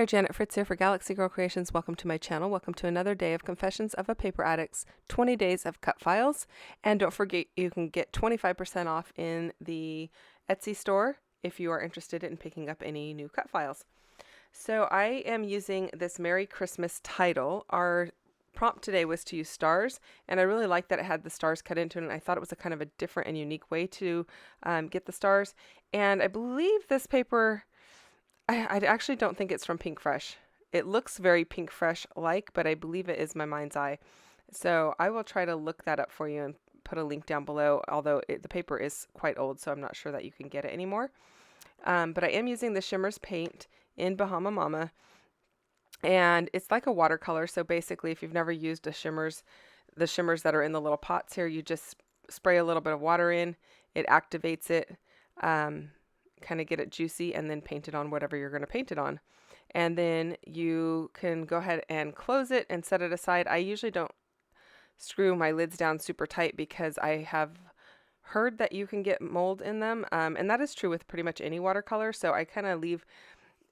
Hi, Janet Fritz here for Galaxy Girl Creations. Welcome to my channel. Welcome to another day of Confessions of a Paper Addict's 20 Days of Cut Files. And don't forget, you can get 25% off in the Etsy store if you are interested in picking up any new cut files. So I am using this Merry Christmas title. Our prompt today was to use stars, and I really liked that it had the stars cut into it, and I thought it was a kind of a different and unique way to get the stars. And I believe this paper, I actually don't think it's from Pink Fresh. It looks very Pink Fresh-like, but I believe it is my mind's eye. So I will try to look that up for you and put a link down below, although the paper is quite old, so I'm not sure that you can get it anymore. But I am using the Shimmers paint in Bahama Mama, and it's like a watercolor. So basically, if you've never used the shimmers that are in the little pots here, you just spray a little bit of water in, it activates it, kind of get it juicy, and then paint it on whatever you're going to paint it on. And then you can go ahead and close it and set it aside. I usually don't screw my lids down super tight because I have heard that you can get mold in them, and that is true with pretty much any watercolor. So I kind of leave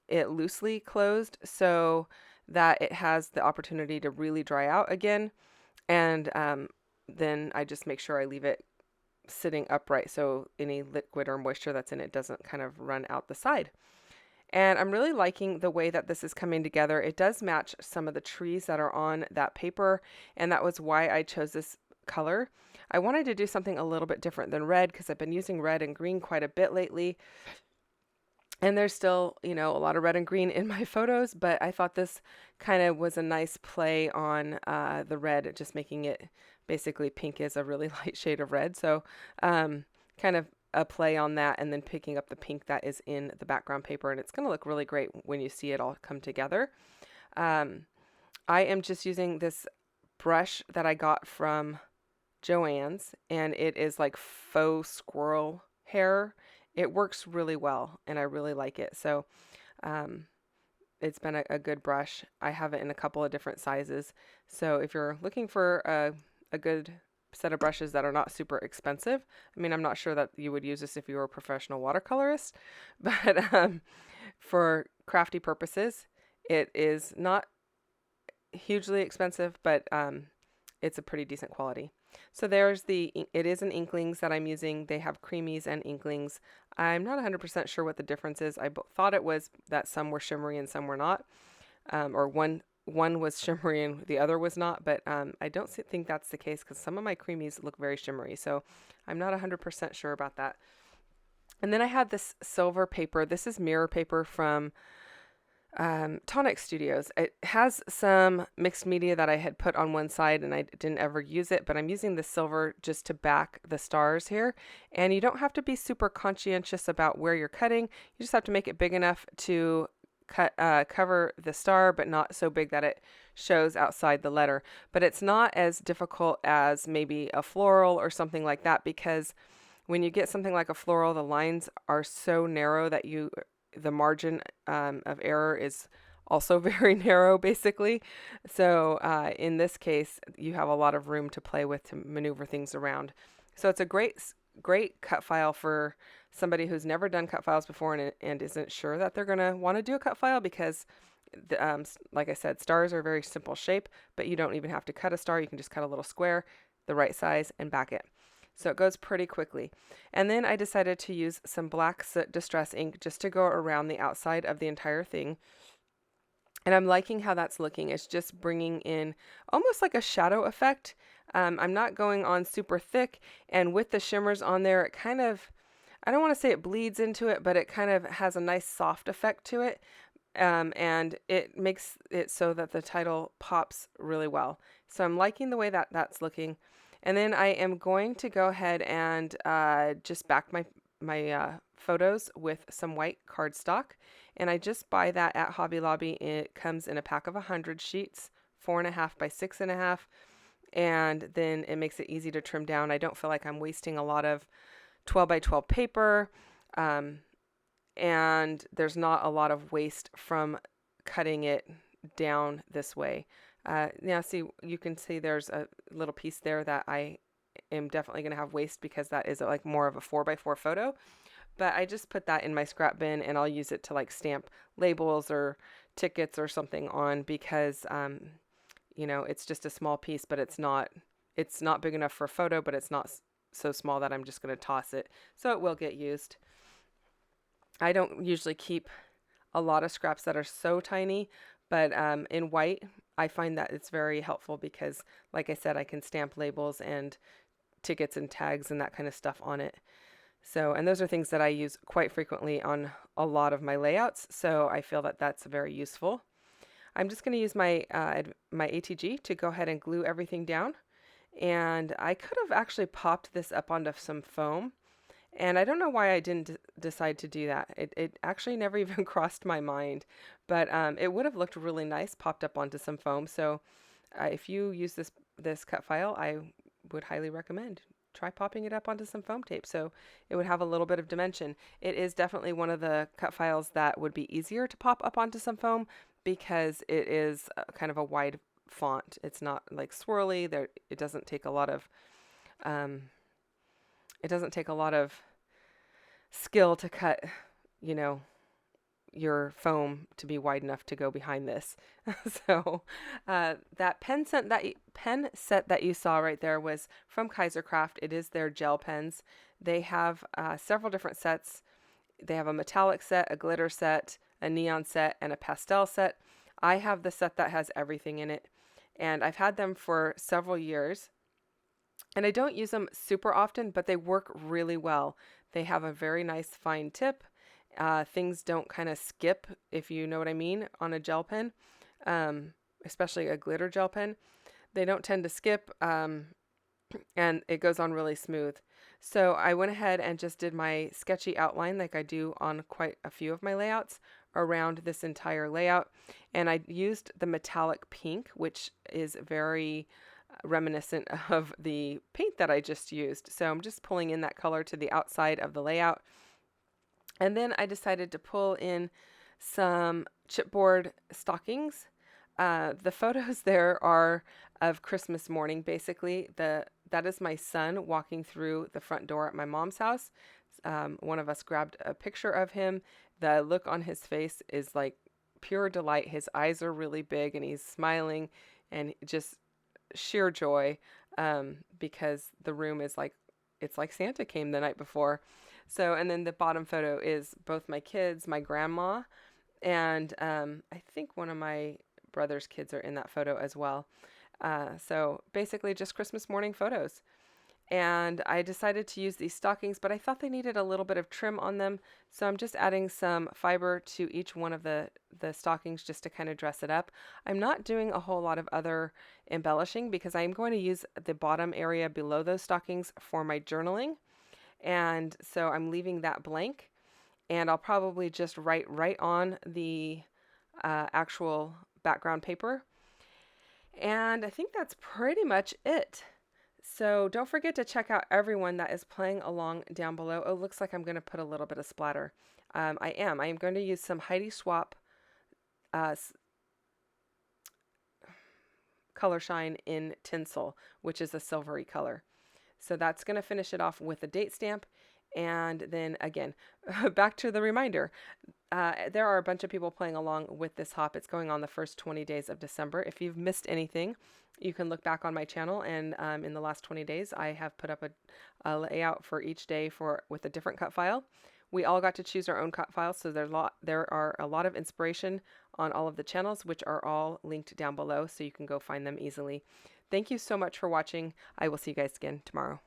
it loosely closed so that it has the opportunity to really dry out again. And then I just make sure I leave it sitting upright so any liquid or moisture that's in it doesn't kind of run out the side. And I'm really liking the way that this is coming together. It does match some of the trees that are on that paper, and that was why I chose this color. I wanted to do something a little bit different than red because I've been using red and green quite a bit lately. And there's still, a lot of red and green in my photos, but I thought this kind of was a nice play on the red, just making it basically pink is a really light shade of red. So kind of a play on that, and then picking up the pink that is in the background paper. And it's going to look really great when you see it all come together. I am just using this brush that I got from Joann's, and it is like faux squirrel hair. It works really well, and I really like it. So it's been a good brush. I have it in a couple of different sizes. So if you're looking for a good set of brushes that are not super expensive, I mean, I'm not sure that you would use this if you were a professional watercolorist, but for crafty purposes, it is not hugely expensive, but it's a pretty decent quality. So there's it is an Inklings that I'm using. They have creamies and Inklings. I'm not 100% sure what the difference is. I thought it was that some were shimmery and some were not, or one was shimmery and the other was not, but I don't think that's the case because some of my creamies look very shimmery. So I'm not 100% sure about that. And then I had this silver paper. This is mirror paper from Tonic Studios. It has some mixed media that I had put on one side and I didn't ever use it, but I'm using the silver just to back the stars here. And you don't have to be super conscientious about where you're cutting. You just have to make it big enough to cover the star, but not so big that it shows outside the letter. But it's not as difficult as maybe a floral or something like that, because when you get something like a floral, the lines are so narrow that the margin of error is also very narrow, basically. So in this case, you have a lot of room to play with to maneuver things around. So it's a great cut file for somebody who's never done cut files before and isn't sure that they're going to want to do a cut file, because like I said, stars are a very simple shape, but you don't even have to cut a star. You can just cut a little square the right size and back it. So it goes pretty quickly. And then I decided to use some black soot distress ink just to go around the outside of the entire thing. And I'm liking how that's looking. It's just bringing in almost like a shadow effect. I'm not going on super thick, and with the shimmers on there, it kind of, I don't want to say it bleeds into it, but it kind of has a nice soft effect to it. And it makes it so that the title pops really well. So I'm liking the way that that's looking. And then I am going to go ahead and just back my photos with some white cardstock. And I just buy that at Hobby Lobby. It comes in a pack of 100 sheets, 4.5 by 6.5. And then it makes it easy to trim down. I don't feel like I'm wasting a lot of 12 by 12 paper. And there's not a lot of waste from cutting it down this way. Now see, you can see there's a little piece there that I am definitely going to have waste because that is like more of a 4x4 photo. But I just put that in my scrap bin, and I'll use it to like stamp labels or tickets or something on because, you know, it's just a small piece, but it's not big enough for a photo, but it's not so small that I'm just going to toss it. So it will get used. I don't usually keep a lot of scraps that are so tiny, but in white, I find that it's very helpful because, like I said, I can stamp labels and tickets and tags and that kind of stuff on it. So, and those are things that I use quite frequently on a lot of my layouts. So I feel that that's very useful. I'm just going to use my ATG to go ahead and glue everything down. And I could have actually popped this up onto some foam. And I don't know why I didn't decide to do that. It actually never even crossed my mind. But it would have looked really nice popped up onto some foam. So if you use this cut file, I would highly recommend. Try popping it up onto some foam tape so it would have a little bit of dimension. It is definitely one of the cut files that would be easier to pop up onto some foam because it is kind of a wide font. It's not like swirly. It doesn't take a lot of skill to cut, you know, your foam to be wide enough to go behind this. So that pen set that you saw right there was from Kaisercraft. It is their gel pens. They have several different sets. They have a metallic set, a glitter set, a neon set, and a pastel set. I have the set that has everything in it, and I've had them for several years. And I don't use them super often, but they work really well. They have a very nice fine tip. Things don't kind of skip, if you know what I mean, on a gel pen, especially a glitter gel pen. They don't tend to skip, and it goes on really smooth. So I went ahead and just did my sketchy outline like I do on quite a few of my layouts around this entire layout. And I used the metallic pink, which is very reminiscent of the paint that I just used. So I'm just pulling in that color to the outside of the layout. And then I decided to pull in some chipboard stockings. The photos there are of Christmas morning, basically. That is my son walking through the front door at my mom's house. One of us grabbed a picture of him. The look on his face is like pure delight. His eyes are really big and he's smiling and just sheer joy because the room is like, it's like Santa came the night before. So, and then the bottom photo is both my kids, my grandma, and I think one of my brother's kids are in that photo as well. So basically just Christmas morning photos. And I decided to use these stockings, but I thought they needed a little bit of trim on them. So I'm just adding some fiber to each one of the stockings just to kind of dress it up. I'm not doing a whole lot of other embellishing because I'm going to use the bottom area below those stockings for my journaling. And so I'm leaving that blank, and I'll probably just write right on the actual background paper. And I think that's pretty much it. So don't forget to check out everyone that is playing along down below. Oh, looks like I'm going to put a little bit of splatter. I am going to use some Heidi Swapp Color Shine in Tinsel, which is a silvery color. So that's going to finish it off with a date stamp. And then again, back to the reminder, there are a bunch of people playing along with this hop. It's going on the first 20 days of December. If you've missed anything, you can look back on my channel, and in the last 20 days, I have put up a layout for each day with a different cut file. We all got to choose our own cut files, so there are a lot of inspiration on all of the channels, which are all linked down below, so you can go find them easily. Thank you so much for watching. I will see you guys again tomorrow.